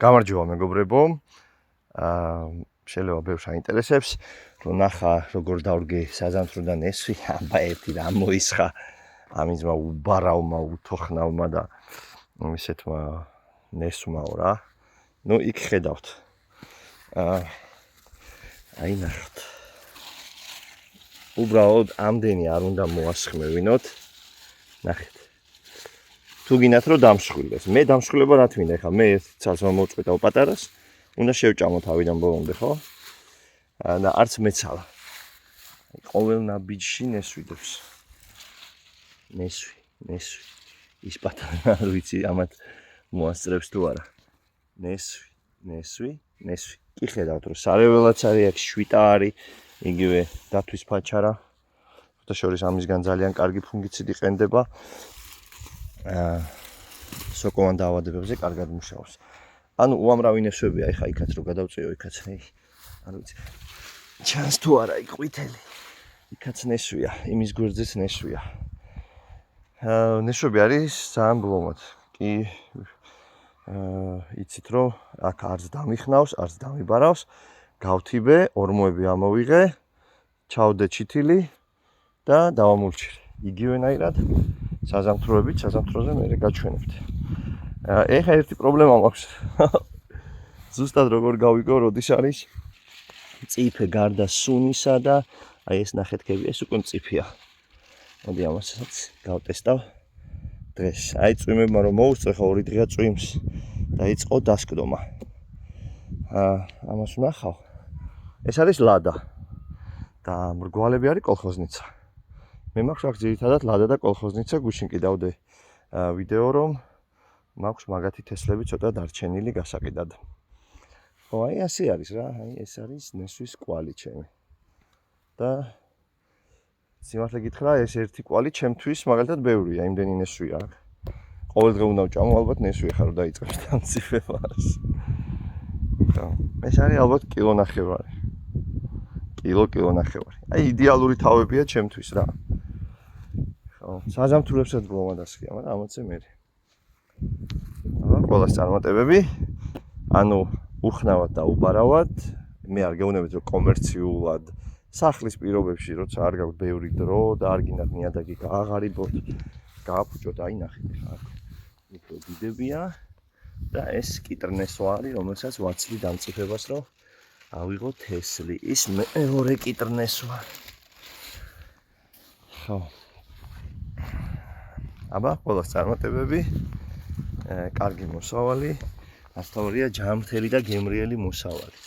გამარჯობა მეგობრებო. შეიძლება ბევრს აინტერესებს, რომ ნახა როგორ დავრგე საზამთროდან ესვი, აბა ერთი რა მოისხა ამისმა უბარავმა, უთოხნავმა და ისეთმა ნესვმაო რა. ნუ იქ ხედავთ. აი ნახოთ. უბრალოდ ამდენი არ უნდა მოასხმევინოთ. ნახეთ. თუ გინდათ რომ დამსხვილდეს. მე დამსხვილება რა თქმა უნდა, ხა მე ერთ ცალს მომწყვეტავ პატარას, უნდა შევჭამო თავიდან ბოლომდე, ხო? და არც მეცალა. ყოველ ნაბიჯში ნესვიდებს. ნესვი. ის პატარა არ ვიცი ამათ მოასწრებს თუ არა. ნესვი. კი ხედავთ რომ სარეველაც არის, აქ შვიტა არის, იგივე დათვის ფაჩარა. შორის ამისგან ძალიან კარგი ფუნგიციდი ყენდება. სოკოვან დაავადებებზე კარგად მუშაობს. ანუ უამრავი ნესვებია, ეხა იქაც რო გადავწიო, იქაც არ ვიცი. ჩანს თუ არა იქ ყვითელი. იქაც ნესვია, იმის გვერდზეც ნესვია. ნესვები არის ძალიან ბლომად. კი იცით რომ აქ არც დამიხნავს, არც დამიბარავს. გავთიბე, ორმოები ამოვიღე, ჩავდე ჩითილი და დავამულჩილე. იგივენაირად საზამთროზე მე გაჩვენებთ. ეხა ერთი პრობლემა მაქვს. ზუსტად როგორ გავიგო, როდის არის წიფე გარდა სუნისა და აი ეს ნახეთქები, ეს უკვე წიფეა. მოდი ამასაც გავტესტავ დღეს. აი წვიმებმა რომ მოუსწრე ხო 2 დღეა წვიმს და იწყო დასკდომა. ამას ვნახავ. ეს არის ლადა. და მრგვალები არის კოლხოზნიცა. მე მაქვს აქ ძირითადად ლადა და კოლხოზნიცა, გუშინ კი დავდე ვიდეო რომ მაქვს მაგათი თესლები ცოტა დარჩენილი გასაყიდად. ხო, აი ასე არის რა, აი ეს არის ნესვის კვალი ჩემი. და სიმართლე გითხრა, ეს ერთი კვალი ჩემთვის მაგალითად ბევრია, იმდენი ნესვია აქ. ყოველ დღე უნდა ვჭამო ალბათ ნესვი ხარ რომ დაიწყებს დამწიფებას. ხო, ეს არის ალბათ კილონახევარი. კილონახევარი. აი იდეალური თავებია ჩემთვის რა. ხო, საზამთროებსაც ბლომად ასხია, მაგრამ ამაცე მე. ყველას წარმატებები. ანუ უხნავად და უბარავად. მე არ გეუბნებით რომ კომერციულად სახლის პირობებში, როცა არ გაქვთ ბევრი დრო და არ გინდათ ნიადაგი გააღარიბოთ, გააფუჭოთ, აი ნახეთ ხა. უფრო დიდებია და ეს კიტრნესვა არის, რომელსაც ვაცლი დამწიფებას რომ ავიღო თესლი. ის მეორე კიტრნესვა. ხო. აბა, ყველას წარმატებები. კარგი მოსავალი, ასთავარია ჯანმრთელი და გემრიელი მოსავალი.